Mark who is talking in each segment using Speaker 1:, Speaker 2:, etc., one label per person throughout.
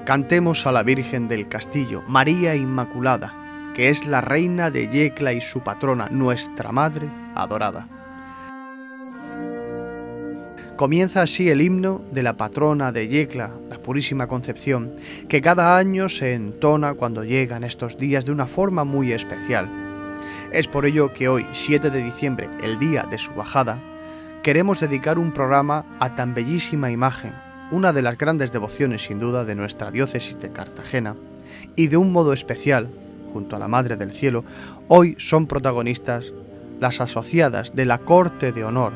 Speaker 1: Cantemos a la Virgen del Castillo, María Inmaculada, que es la reina de Yecla y su patrona, nuestra Madre adorada. Comienza así el himno de la patrona de Yecla, la Purísima Concepción, que cada año se entona cuando llegan estos días de una forma muy especial. Es por ello que hoy, 7 de diciembre, el día de su bajada, queremos dedicar un programa a tan bellísima imagen, una de las grandes devociones sin duda de nuestra diócesis de Cartagena, y de un modo especial, junto a la Madre del Cielo, hoy son protagonistas las asociadas de la Corte de Honor.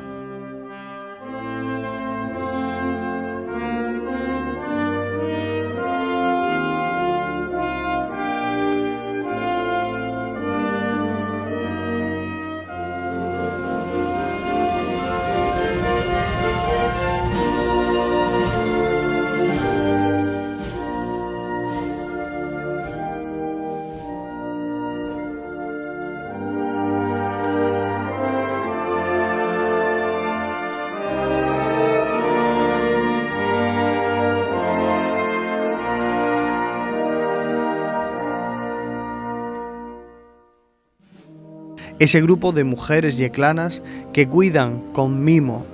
Speaker 1: Ese grupo de mujeres yeclanas que cuidan con mimo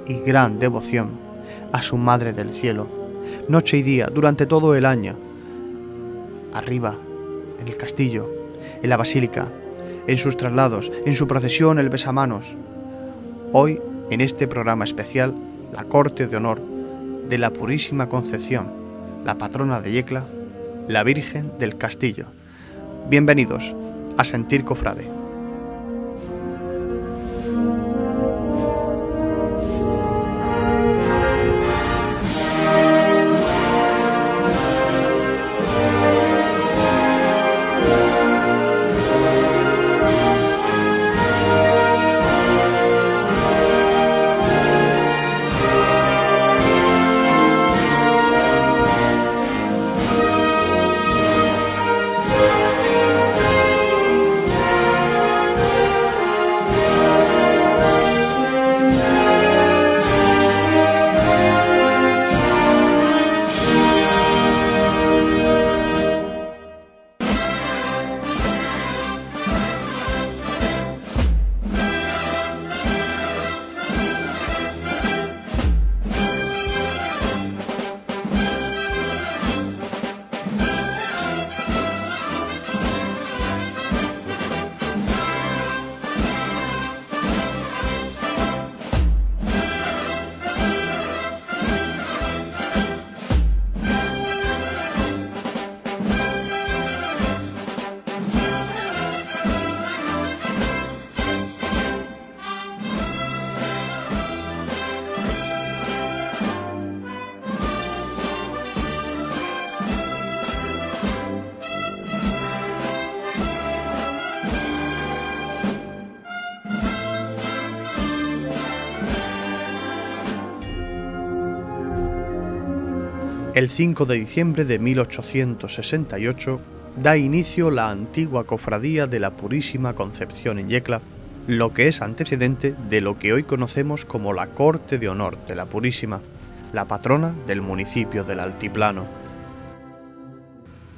Speaker 1: y gran devoción a su Madre del Cielo, noche y día, durante todo el año, arriba, en el castillo, en la basílica, en sus traslados, en su procesión, el besamanos. Hoy, en este programa especial, la Corte de Honor de la Purísima Concepción, la patrona de Yecla, la Virgen del Castillo. Bienvenidos a Sentir Cofrade. El 5 de diciembre de 1868 da inicio la antigua cofradía de la Purísima Concepción en Yecla, lo que es antecedente de lo que hoy conocemos como la Corte de Honor de la Purísima, la patrona del municipio del Altiplano.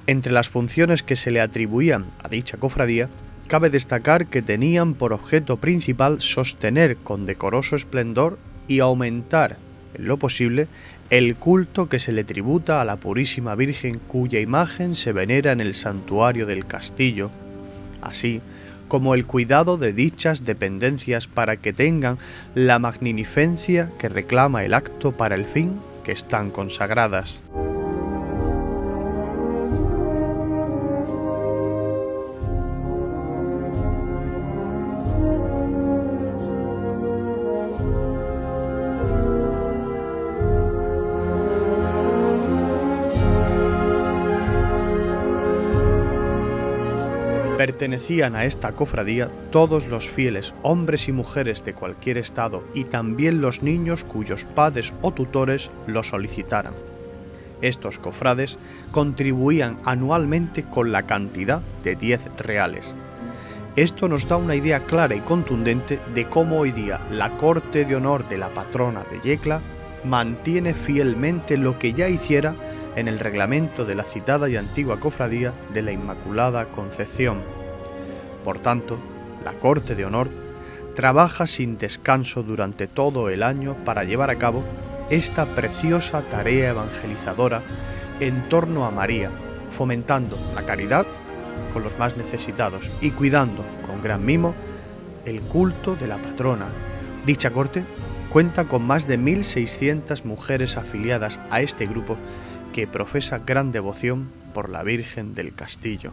Speaker 1: Entre las funciones que se le atribuían a dicha cofradía, cabe destacar que tenían por objeto principal sostener con decoroso esplendor y aumentar, en lo posible, el culto que se le tributa a la Purísima Virgen, cuya imagen se venera en el santuario del castillo, así como el cuidado de dichas dependencias para que tengan la magnificencia que reclama el acto para el fin que están consagradas. Pertenecían a esta cofradía todos los fieles, hombres y mujeres de cualquier estado, y también los niños cuyos padres o tutores lo solicitaran. Estos cofrades contribuían anualmente con la cantidad de 10 reales. Esto nos da una idea clara y contundente de cómo hoy día la Corte de Honor de la patrona de Yecla mantiene fielmente lo que ya hiciera en el reglamento de la citada y antigua Cofradía de la Inmaculada Concepción. Por tanto, la Corte de Honor trabaja sin descanso durante todo el año para llevar a cabo esta preciosa tarea evangelizadora en torno a María, fomentando la caridad con los más necesitados y cuidando con gran mimo el culto de la patrona. Dicha corte cuenta con más de 1.600 mujeres afiliadas a este grupo que profesa gran devoción por la Virgen del Castillo.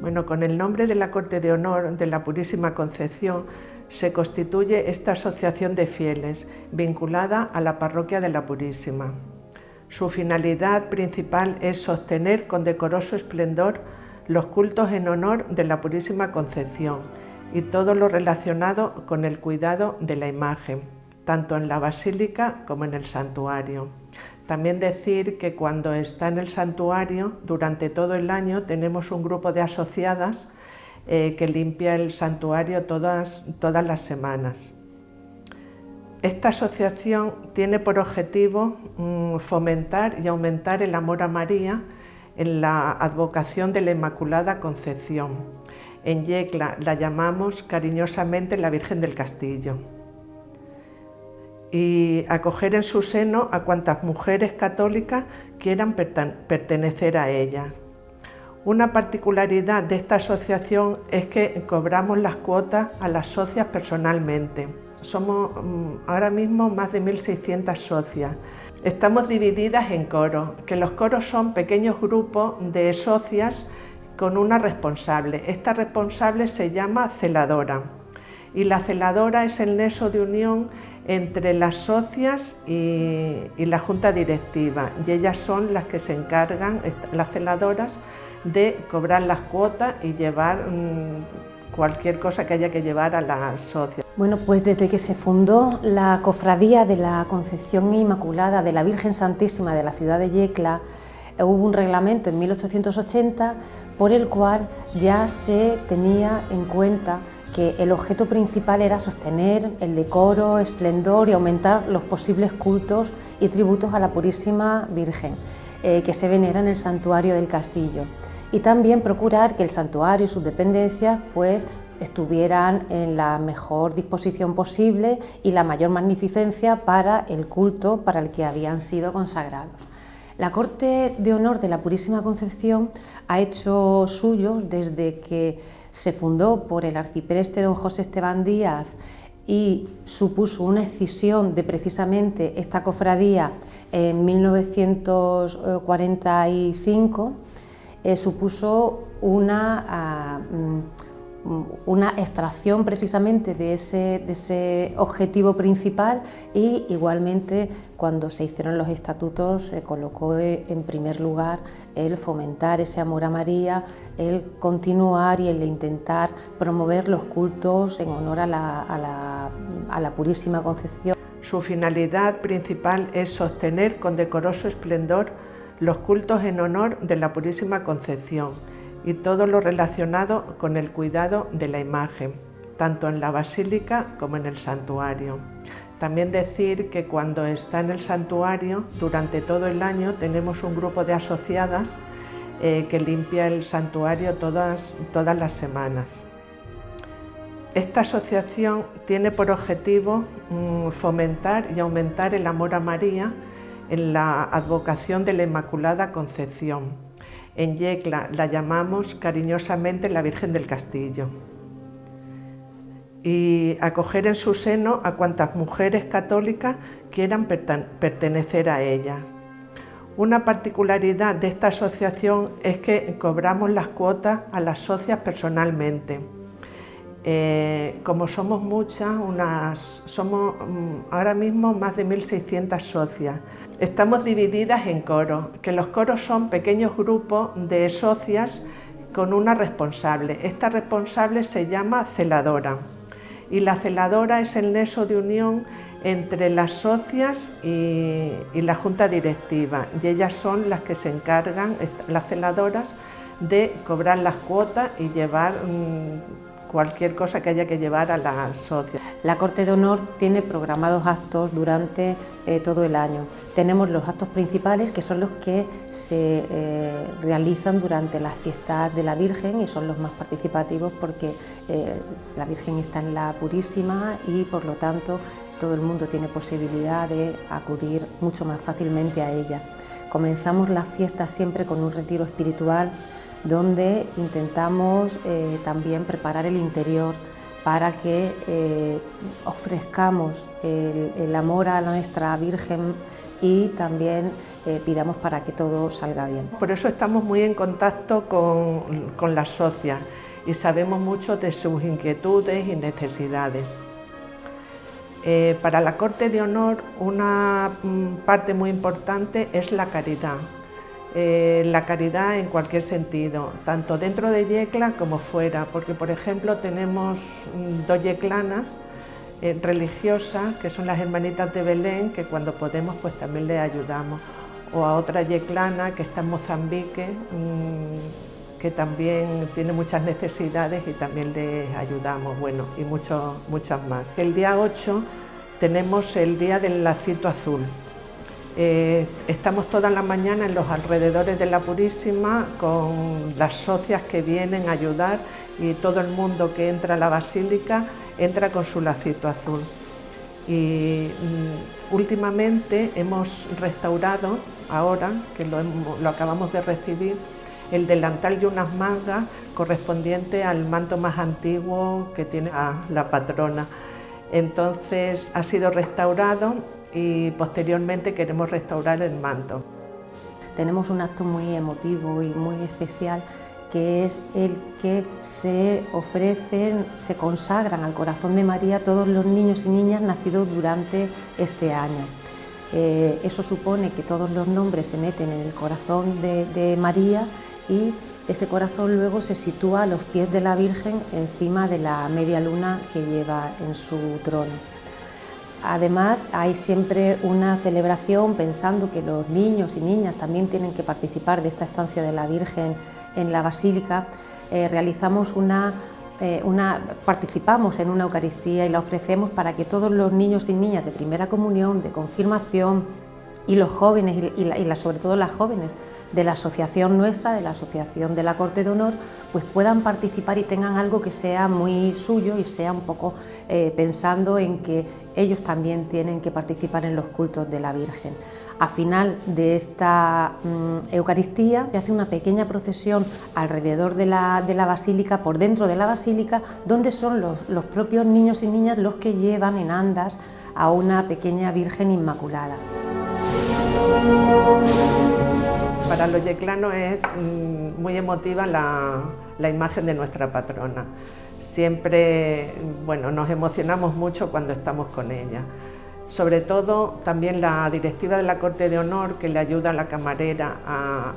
Speaker 2: Bueno, con el nombre de la Corte de Honor de la Purísima Concepción se constituye esta asociación de fieles vinculada a la Parroquia de la Purísima. Su finalidad principal es sostener con decoroso esplendor los cultos en honor de la Purísima Concepción y todo lo relacionado con el cuidado de la imagen, tanto en la basílica como en el santuario. También decir que cuando está en el santuario, durante todo el año tenemos un grupo de asociadas que limpia el santuario todas las semanas. Esta asociación tiene por objetivo fomentar y aumentar el amor a María en la advocación de la Inmaculada Concepción. En Yecla la llamamos cariñosamente la Virgen del Castillo. Y acoger en su seno a cuantas mujeres católicas quieran pertenecer a ella. Una particularidad de esta asociación es que cobramos las cuotas a las socias personalmente. Somos ahora mismo más de 1.600 socias. Estamos divididas en coros, que los coros son pequeños grupos de socias con una responsable. Esta responsable se llama celadora y la celadora es el nexo de unión entre las socias y la junta directiva, y ellas son las que se encargan, las celadoras, de cobrar las cuotas y llevar cualquier cosa que haya que llevar a las socias.
Speaker 3: Bueno, pues desde que se fundó la Cofradía de la Concepción Inmaculada de la Virgen Santísima de la ciudad de Yecla, hubo un reglamento en 1880 por el cual ya se tenía en cuenta que el objeto principal era sostener el decoro, esplendor y aumentar los posibles cultos y tributos a la Purísima Virgen que se venera en el santuario del castillo, y también procurar que el santuario y sus dependencias pues estuvieran en la mejor disposición posible y la mayor magnificencia para el culto para el que habían sido consagrados. La Corte de Honor de la Purísima Concepción ha hecho suyos desde que se fundó por el arcipreste don José Esteban Díaz y supuso una escisión de precisamente esta cofradía en 1945, supuso una extracción precisamente de ese objetivo principal, y igualmente cuando se hicieron los estatutos se colocó en primer lugar el fomentar ese amor a María, el continuar y el intentar promover los cultos en honor a la Purísima Concepción.
Speaker 2: Su finalidad principal es sostener con decoroso esplendor los cultos en honor de la Purísima Concepción y todo lo relacionado con el cuidado de la imagen, tanto en la basílica como en el santuario. También decir que cuando está en el santuario, durante todo el año tenemos un grupo de asociadas que limpia el santuario todas las semanas. Esta asociación tiene por objetivo fomentar y aumentar el amor a María en la advocación de la Inmaculada Concepción. En Yecla la llamamos cariñosamente la Virgen del Castillo. Y acoger en su seno a cuantas mujeres católicas quieran pertenecer a ella. Una particularidad de esta asociación es que cobramos las cuotas a las socias personalmente. Como somos muchas, somos ahora mismo más de 1.600 socias. Estamos divididas en coros, que los coros son pequeños grupos de socias con una responsable. Esta responsable se llama celadora y la celadora es el nexo de unión entre las socias y la junta directiva, y ellas son las que se encargan, las celadoras, de cobrar las cuotas y llevar cualquier cosa que haya que llevar a la socia.
Speaker 3: La Corte de Honor tiene programados actos durante todo el año. Tenemos los actos principales, que son los que se realizan durante las fiestas de la Virgen y son los más participativos porque la Virgen está en la Purísima y por lo tanto todo el mundo tiene posibilidad de acudir mucho más fácilmente a ella. Comenzamos las fiestas siempre con un retiro espiritual donde intentamos también preparar el interior para que ofrezcamos el amor a nuestra Virgen y también pidamos para que todo salga bien.
Speaker 2: Por eso estamos muy en contacto con las socias y sabemos mucho de sus inquietudes y necesidades. Para la Corte de Honor una parte muy importante es la caridad. La caridad en cualquier sentido, tanto dentro de Yecla como fuera, porque por ejemplo tenemos 2 yeclanas religiosas que son las hermanitas de Belén, que cuando podemos pues también les ayudamos, o a otra yeclana que está en Mozambique, que también tiene muchas necesidades y también les ayudamos, bueno, y muchas más. El día 8 tenemos el día del lacito azul. Estamos todas las mañanas en los alrededores de la Purísima con las socias que vienen a ayudar y todo el mundo que entra a la basílica entra con su lacito azul. Y últimamente hemos restaurado, ahora que lo acabamos de recibir, el delantal y unas mangas correspondiente al manto más antiguo que tiene la patrona. Entonces ha sido restaurado y posteriormente queremos restaurar el manto.
Speaker 3: Tenemos un acto muy emotivo y muy especial, que es el que se ofrecen, se consagran al corazón de María todos los niños y niñas nacidos durante este año. Eso supone que todos los nombres se meten en el corazón de María y ese corazón luego se sitúa a los pies de la Virgen encima de la media luna que lleva en su trono. Además, hay siempre una celebración pensando que los niños y niñas también tienen que participar de esta estancia de la Virgen en la Basílica. Participamos en una Eucaristía y la ofrecemos para que todos los niños y niñas de primera comunión, de confirmación, y los jóvenes, sobre todo las jóvenes de la asociación nuestra, de la Asociación de la Corte de Honor, pues puedan participar y tengan algo que sea muy suyo y sea un poco pensando en que ellos también tienen que participar en los cultos de la Virgen. A final de esta Eucaristía se hace una pequeña procesión alrededor de la Basílica, por dentro de la Basílica, donde son los propios niños y niñas los que llevan en andas a una pequeña Virgen Inmaculada.
Speaker 2: Para los yeclanos es muy emotiva la imagen de nuestra patrona. Siempre, bueno, nos emocionamos mucho cuando estamos con ella. Sobre todo también la directiva de la Corte de Honor, que le ayuda a la camarera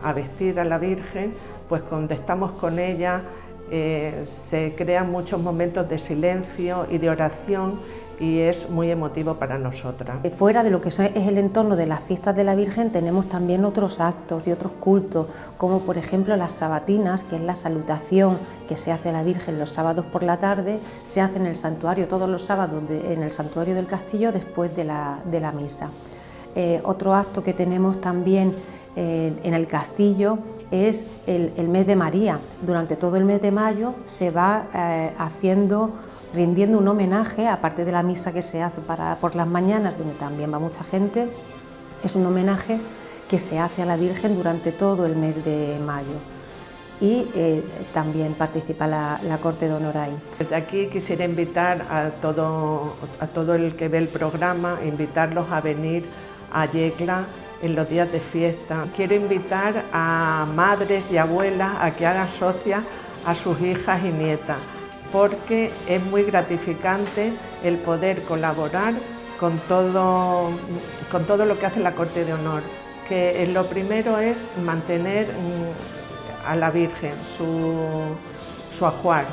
Speaker 2: a vestir a la Virgen, pues cuando estamos con ella se crean muchos momentos de silencio y de oración, y es muy emotivo para nosotras.
Speaker 3: Fuera de lo que es el entorno de las fiestas de la Virgen tenemos también otros actos y otros cultos, como por ejemplo las sabatinas, que es la salutación que se hace a la Virgen los sábados por la tarde, se hace en el santuario todos los sábados en el santuario del castillo después de la misa. Otro acto que tenemos también en el castillo es el mes de María. Durante todo el mes de mayo se va rindiendo un homenaje, aparte de la misa que se hace por las mañanas, donde también va mucha gente, es un homenaje que se hace a la Virgen durante todo el mes de mayo. Y también participa la Corte de Honor ahí.
Speaker 2: Desde aquí quisiera invitar a todo el que ve el programa, invitarlos a venir a Yecla en los días de fiesta. Quiero invitar a madres y abuelas a que hagan socias a sus hijas y nietas, porque es muy gratificante el poder colaborar con todo lo que hace la Corte de Honor, que lo primero es mantener a la Virgen, su ajuar,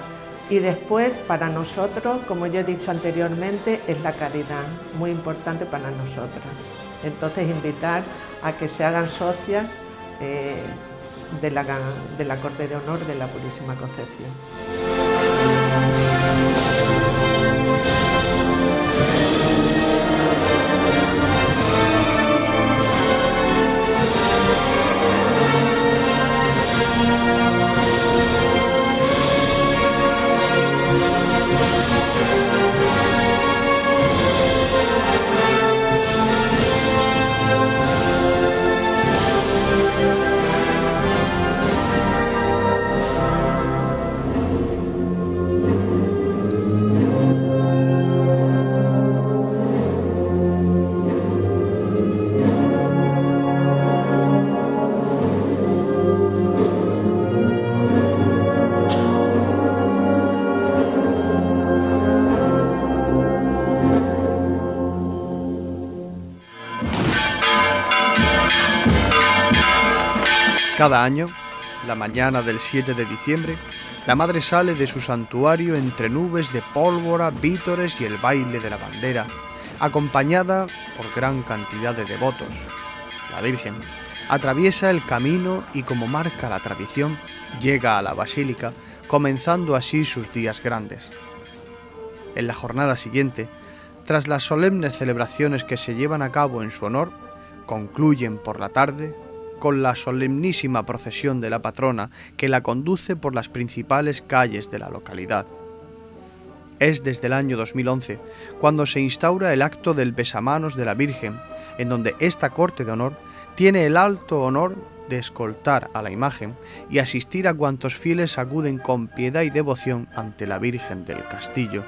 Speaker 2: y después para nosotros, como yo he dicho anteriormente, es la caridad, muy importante para nosotras. Entonces invitar a que se hagan socias de la Corte de Honor de la Purísima Concepción.
Speaker 1: Cada año, la mañana del 7 de diciembre, la Madre sale de su santuario entre nubes de pólvora, vítores y el baile de la bandera, acompañada por gran cantidad de devotos. La Virgen atraviesa el camino y, como marca la tradición, llega a la basílica, comenzando así sus días grandes. En la jornada siguiente, tras las solemnes celebraciones que se llevan a cabo en su honor, concluyen por la tarde con la solemnísima procesión de la patrona que la conduce por las principales calles de la localidad. Es desde el año 2011 cuando se instaura el acto del besamanos de la Virgen, en donde esta Corte de Honor tiene el alto honor de escoltar a la imagen y asistir a cuantos fieles acuden con piedad y devoción ante la Virgen del Castillo,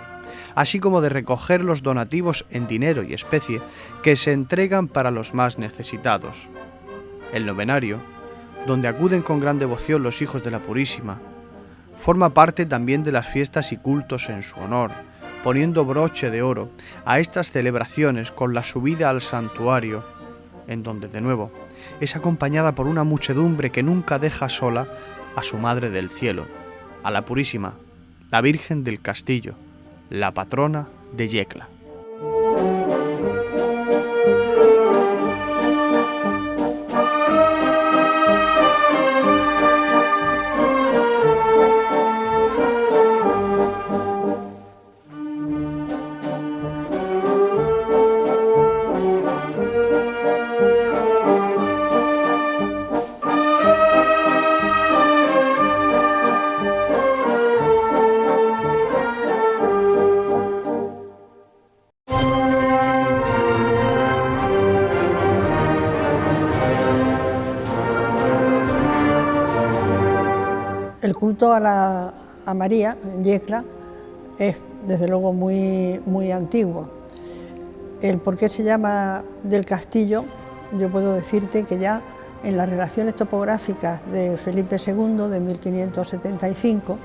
Speaker 1: así como de recoger los donativos en dinero y especie que se entregan para los más necesitados. El novenario, donde acuden con gran devoción los hijos de la Purísima, forma parte también de las fiestas y cultos en su honor, poniendo broche de oro a estas celebraciones con la subida al santuario, en donde de nuevo es acompañada por una muchedumbre que nunca deja sola a su Madre del Cielo, a la Purísima, la Virgen del Castillo, la patrona de Yecla.
Speaker 4: El culto a María en Yecla es desde luego muy antiguo. El por qué se llama del Castillo, yo puedo decirte que ya en las relaciones topográficas de Felipe II de 1575,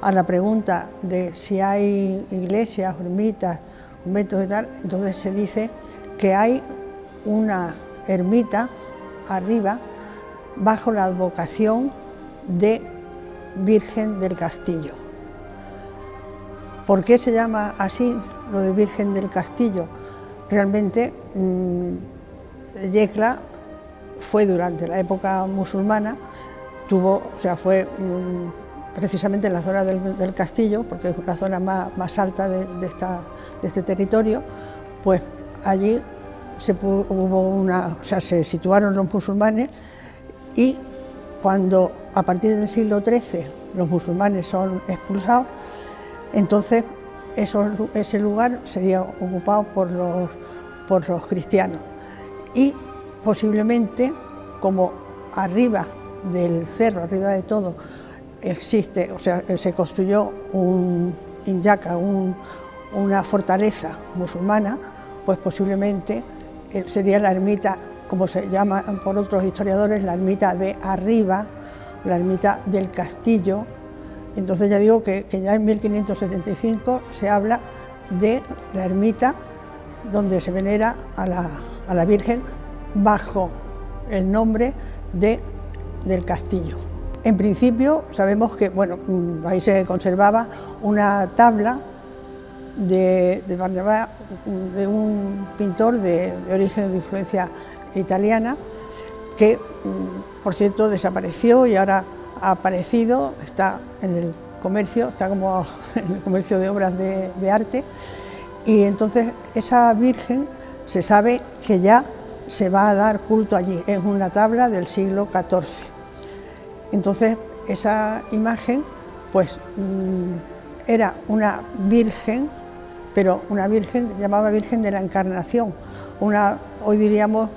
Speaker 4: a la pregunta de si hay iglesias, ermitas, conventos y tal, entonces se dice que hay una ermita arriba bajo la advocación de Virgen del Castillo. ¿Por qué se llama así lo de Virgen del Castillo? Realmente Yecla fue durante la época musulmana, fue precisamente en la zona del castillo, porque es la zona más alta de este territorio, pues allí se situaron los musulmanes, y cuando a partir del siglo XIII los musulmanes son expulsados, entonces ese lugar sería ocupado por los cristianos, y posiblemente, como arriba del cerro, arriba de todo, se construyó en Jaca una fortaleza musulmana, pues posiblemente sería la ermita, como se llama por otros historiadores, la ermita de arriba, la ermita del Castillo. Entonces ya digo que ya en 1575 se habla de la ermita donde se venera a la Virgen bajo el nombre del Castillo. En principio sabemos que ahí se conservaba una tabla de un pintor de origen de influencia italiana, que, por cierto, desapareció y ahora ha aparecido, está en el comercio, está como en el comercio de obras de arte, y entonces esa Virgen se sabe que ya se va a dar culto allí, es una tabla del siglo XIV. Entonces esa imagen pues era una Virgen, pero una Virgen, llamaba Virgen de la Encarnación, hoy diríamos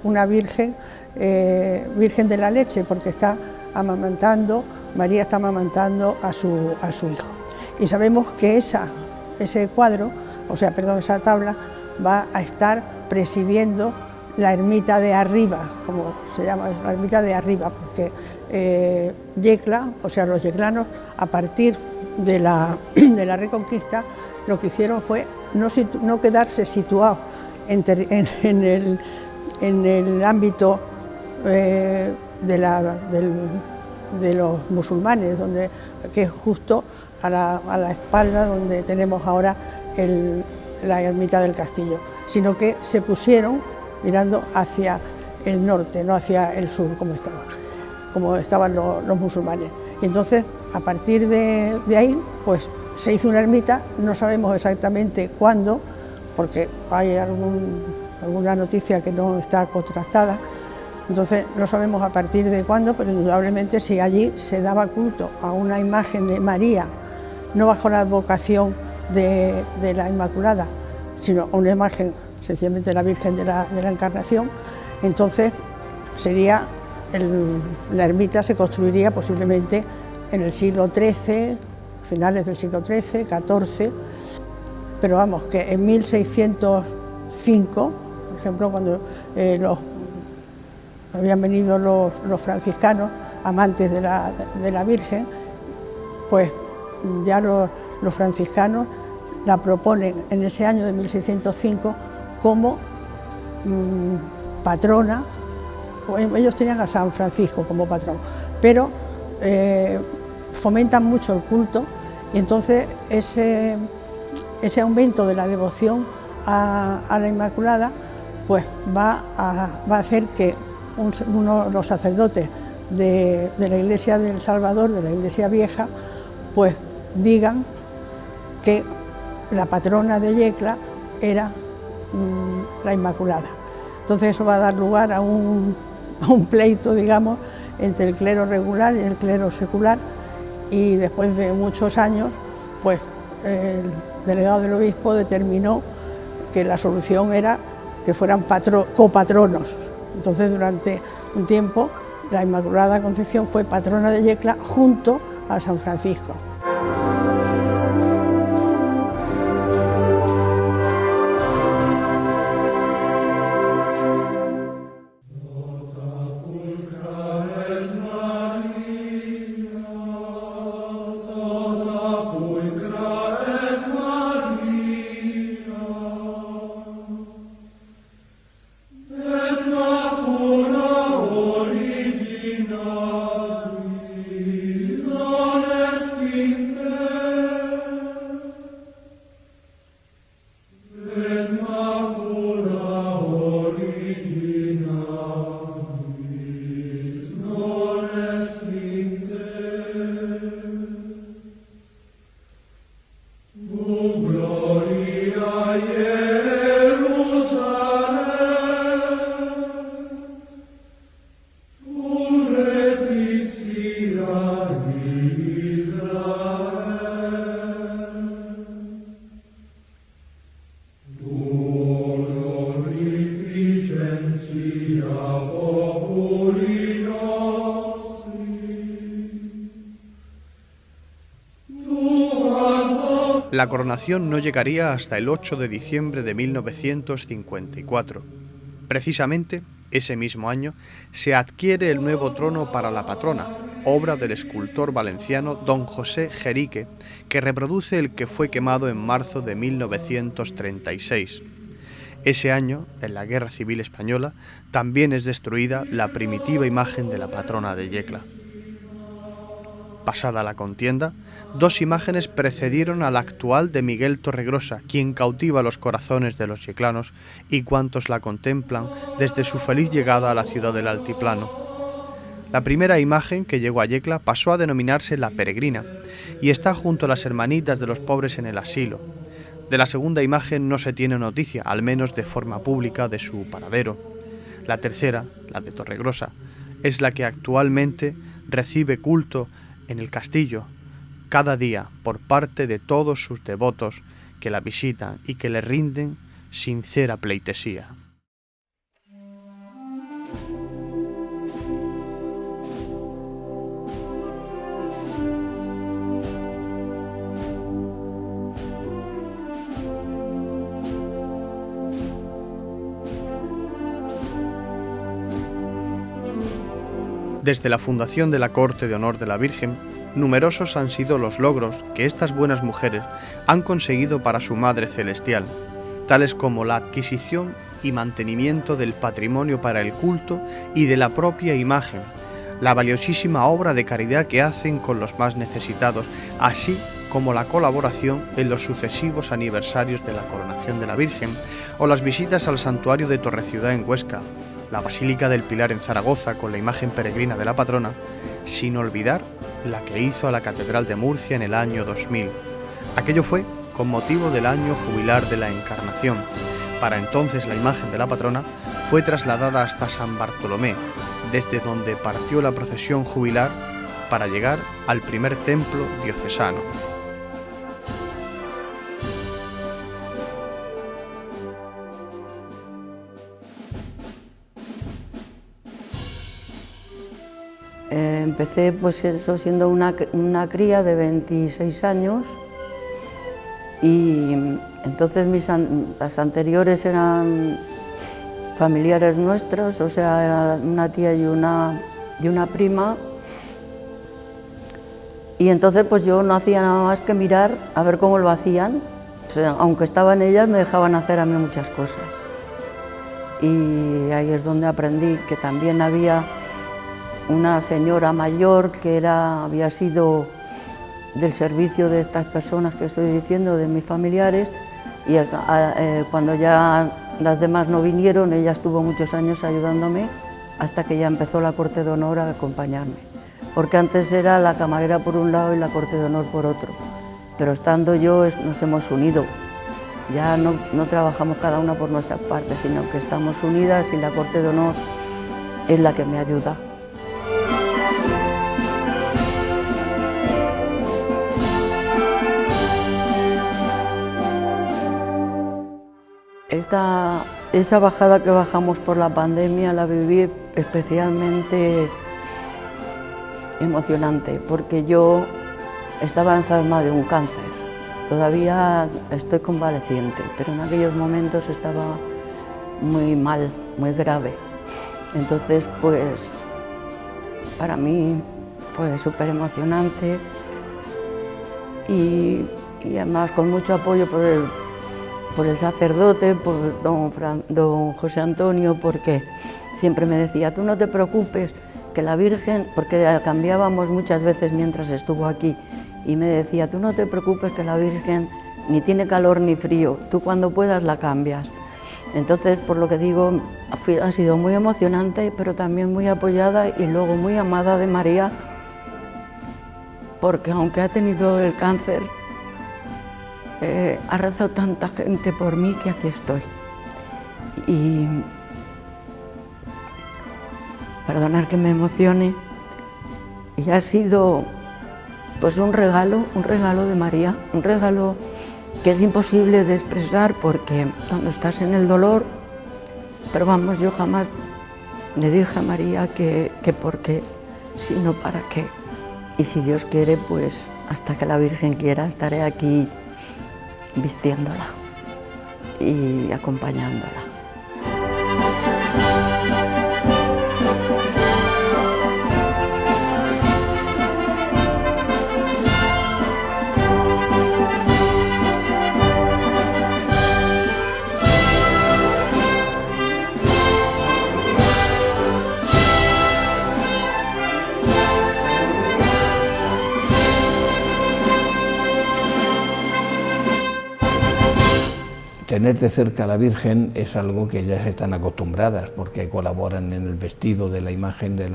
Speaker 4: una Virgen, Virgen de la leche, porque está amamantando, María está amamantando a su hijo. Y sabemos que ese cuadro, esa tabla, va a estar presidiendo la ermita de arriba, como se llama, la ermita de arriba, porque Yecla, los yeclanos, a partir de la Reconquista, lo que hicieron fue no quedarse situados en el ámbito de los musulmanes, que es justo a la espalda donde tenemos ahora la ermita del castillo, sino que se pusieron mirando hacia el norte, no hacia el sur, como estaban los musulmanes. Y entonces, a partir de ahí, pues se hizo una ermita, no sabemos exactamente cuándo, porque hay alguna noticia que no está contrastada, entonces no sabemos a partir de cuándo, pero indudablemente si allí se daba culto a una imagen de María, no bajo la advocación de la Inmaculada, sino a una imagen sencillamente de la Virgen de la Encarnación, entonces la ermita se construiría posiblemente en el siglo XIII, finales del siglo XIII, XIV, pero vamos, que en 1605, por ejemplo, cuando habían venido los franciscanos, amantes de la Virgen, pues ya los franciscanos la proponen en ese año de 1605 como patrona. Ellos tenían a San Francisco como patrón, pero fomentan mucho el culto, y entonces ese aumento de la devoción a la Inmaculada pues va a hacer que los sacerdotes de la Iglesia del Salvador, de la Iglesia Vieja, pues digan que la patrona de Yecla era la Inmaculada. Entonces eso va a dar lugar a un pleito, digamos, entre el clero regular y el clero secular, y después de muchos años, pues el delegado del obispo determinó que la solución era que fueran copatronos. Entonces, durante un tiempo, la Inmaculada Concepción fue patrona de Yecla junto a San Francisco.
Speaker 1: La coronación no llegaría hasta el 8 de diciembre de 1954. Precisamente, ese mismo año, se adquiere el nuevo trono para la patrona, obra del escultor valenciano don José Jerique, que reproduce el que fue quemado en marzo de 1936. Ese año, en la Guerra Civil Española, también es destruida la primitiva imagen de la patrona de Yecla. Pasada la contienda, 2 imágenes precedieron a la actual de Miguel Torregrosa, quien cautiva los corazones de los yeclanos y cuantos la contemplan desde su feliz llegada a la ciudad del altiplano. La primera imagen que llegó a Yecla pasó a denominarse La Peregrina y está junto a las hermanitas de los pobres en el asilo. De la segunda imagen no se tiene noticia, al menos de forma pública, de su paradero. La tercera, la de Torregrosa, es la que actualmente recibe culto en el castillo cada día por parte de todos sus devotos que la visitan y que le rinden sincera pleitesía. Desde la fundación de la Corte de Honor de la Virgen, numerosos han sido los logros que estas buenas mujeres han conseguido para su Madre Celestial, tales como la adquisición y mantenimiento del patrimonio para el culto y de la propia imagen, la valiosísima obra de caridad que hacen con los más necesitados, así como la colaboración en los sucesivos aniversarios de la coronación de la Virgen o las visitas al santuario de Torreciudad en Huesca, la Basílica del Pilar en Zaragoza con la imagen peregrina de la patrona, sin olvidar la que hizo a la Catedral de Murcia en el año 2000. Aquello fue con motivo del año jubilar de la Encarnación. Para entonces la imagen de la patrona fue trasladada hasta San Bartolomé, desde donde partió la procesión jubilar para llegar al primer templo diocesano.
Speaker 5: Empecé pues eso siendo una cría de 26 años y entonces las anteriores eran familiares nuestros, o sea, era una tía y una prima, y entonces pues yo no hacía nada más que mirar a ver cómo lo hacían. O sea, aunque estaban ellas, me dejaban hacer a mí muchas cosas, y ahí es donde aprendí que también había una señora mayor que había sido del servicio de estas personas que estoy diciendo, de mis familiares, y cuando ya las demás no vinieron, ella estuvo muchos años ayudándome hasta que ya empezó la Corte de Honor a acompañarme, porque antes era la camarera por un lado y la Corte de Honor por otro, pero estando yo nos hemos unido, ya no trabajamos cada una por nuestra parte, sino que estamos unidas y la Corte de Honor es la que me ayuda. Esa bajada que bajamos por la pandemia la viví especialmente emocionante, porque yo estaba enferma de un cáncer. Todavía estoy convaleciente, pero en aquellos momentos estaba muy mal, muy grave. Entonces, pues, para mí fue súper emocionante y además con mucho apoyo por el sacerdote, por don José Antonio, porque siempre me decía, tú no te preocupes, que la Virgen, porque la cambiábamos muchas veces mientras estuvo aquí, y me decía, tú no te preocupes, que la Virgen ni tiene calor ni frío, tú cuando puedas la cambias. Entonces, por lo que digo, ha sido muy emocionante, pero también muy apoyada y luego muy amada de María, porque aunque ha tenido el cáncer, ha rezado tanta gente por mí que aquí estoy. Y perdonar que me emocione, y ha sido pues un regalo de María, un regalo que es imposible de expresar, porque cuando estás en el dolor, pero vamos, yo jamás le dije a María que por qué, sino para qué. Y si Dios quiere, pues hasta que la Virgen quiera, estaré aquí vistiéndola y acompañándola.
Speaker 6: tener de cerca a la Virgen es algo que ellas están acostumbradas, porque colaboran en el vestido de la imagen de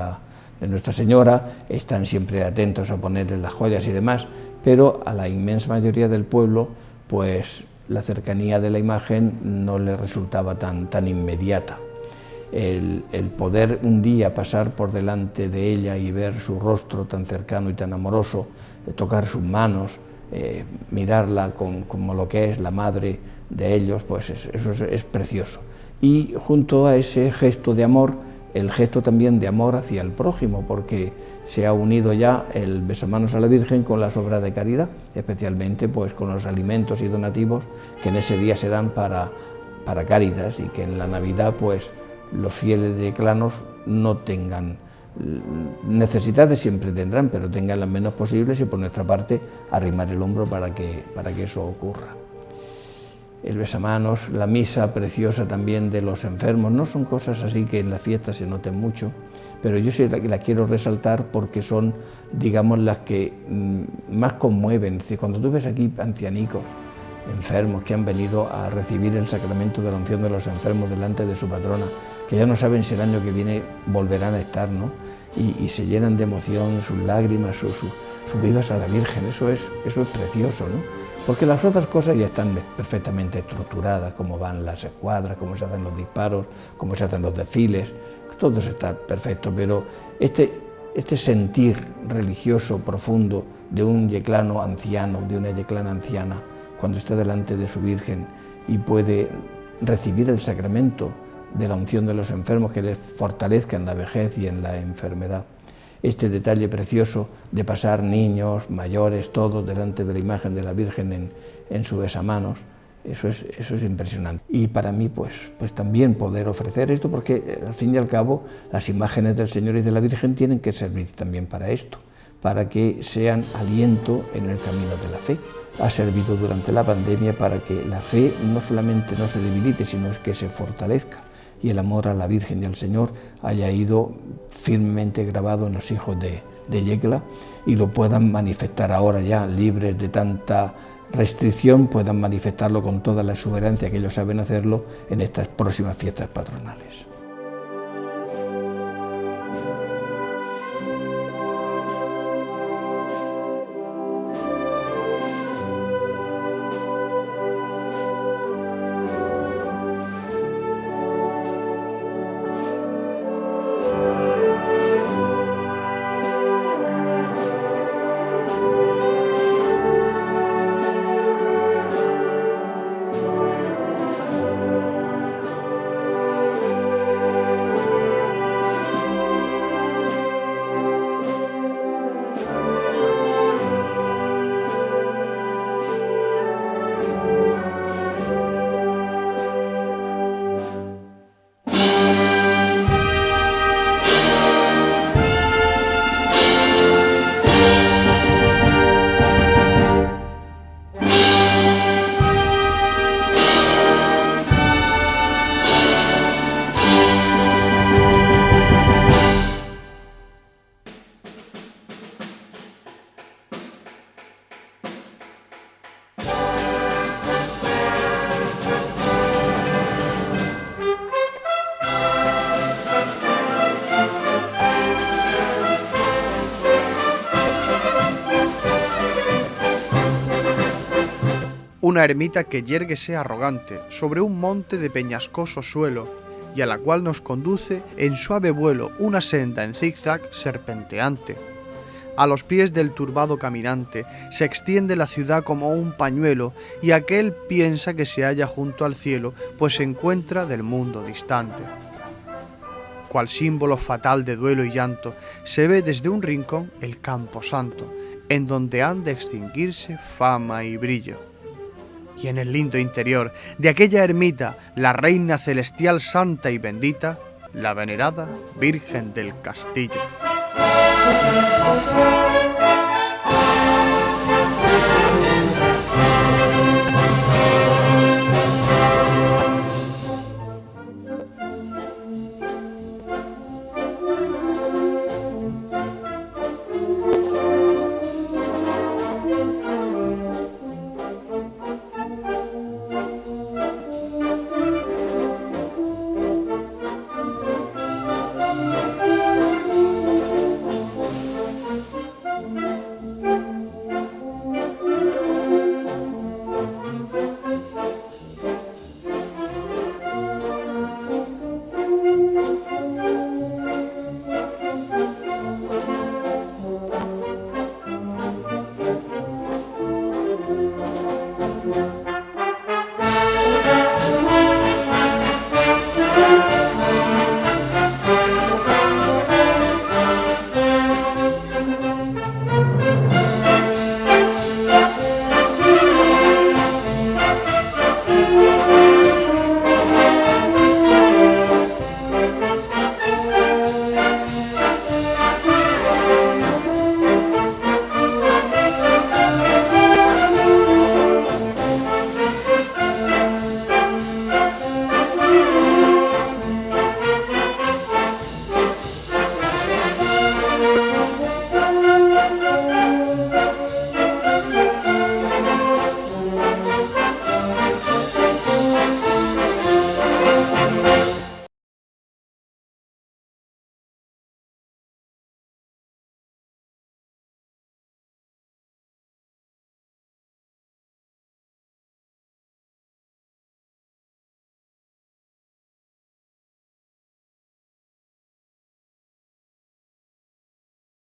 Speaker 6: Nuestra Señora, están siempre atentos a ponerle las joyas y demás, pero a la inmensa mayoría del pueblo, pues la cercanía de la imagen no les resultaba tan inmediata. El poder un día pasar por delante de ella y ver su rostro tan cercano y tan amoroso, tocar sus manos, mirarla como lo que es la madre de ellos, pues eso es precioso. Y junto a ese gesto de amor, el gesto también de amor hacia el prójimo, porque se ha unido ya el besamanos a la Virgen con las obras de caridad, especialmente pues con los alimentos y donativos que en ese día se dan para Cáritas, y que en la Navidad pues los fieles de Yeclanos no tengan necesidades, siempre tendrán, pero tengan las menos posibles, y por nuestra parte arrimar el hombro para que eso ocurra. El besamanos, la misa preciosa también de los enfermos, no son cosas así que en la fiesta se noten mucho, pero yo sí la quiero resaltar porque son, digamos, las que más conmueven. Es decir, cuando tú ves aquí ancianicos, enfermos que han venido a recibir el sacramento de la unción de los enfermos delante de su patrona, que ya no saben si el año que viene volverán a estar, ¿no? Y se llenan de emoción, sus lágrimas, sus vidas a la Virgen, eso es precioso, ¿no? Porque las otras cosas ya están perfectamente estructuradas, cómo van las escuadras, cómo se hacen los disparos, cómo se hacen los desfiles, todo eso está perfecto, pero este sentir religioso profundo de un yeclano anciano, de una yeclana anciana, cuando está delante de su Virgen y puede recibir el sacramento de la unción de los enfermos, que les fortalezca en la vejez y en la enfermedad. Este detalle precioso de pasar niños, mayores, todos delante de la imagen de la Virgen en su besamanos, eso es impresionante. Y para mí pues también poder ofrecer esto, porque al fin y al cabo las imágenes del Señor y de la Virgen tienen que servir también para esto, para que sean aliento en el camino de la fe. Ha servido durante la pandemia para que la fe no solamente no se debilite, sino que se fortalezca, y el amor a la Virgen y al Señor haya ido firmemente grabado en los hijos de Yecla, y lo puedan manifestar ahora ya, libres de tanta restricción, puedan manifestarlo con toda la exuberancia que ellos saben hacerlo en estas próximas fiestas patronales.
Speaker 1: Una ermita que yérguese arrogante sobre un monte de peñascoso suelo, y a la cual nos conduce en suave vuelo una senda en zigzag serpenteante. A los pies del turbado caminante se extiende la ciudad como un pañuelo, y aquel piensa que se halla junto al cielo, pues se encuentra del mundo distante. Cual símbolo fatal de duelo y llanto, se ve desde un rincón el campo santo, en donde han de extinguirse fama y brillo. Y en el lindo interior de aquella ermita, la reina celestial santa y bendita, la venerada Virgen del Castillo.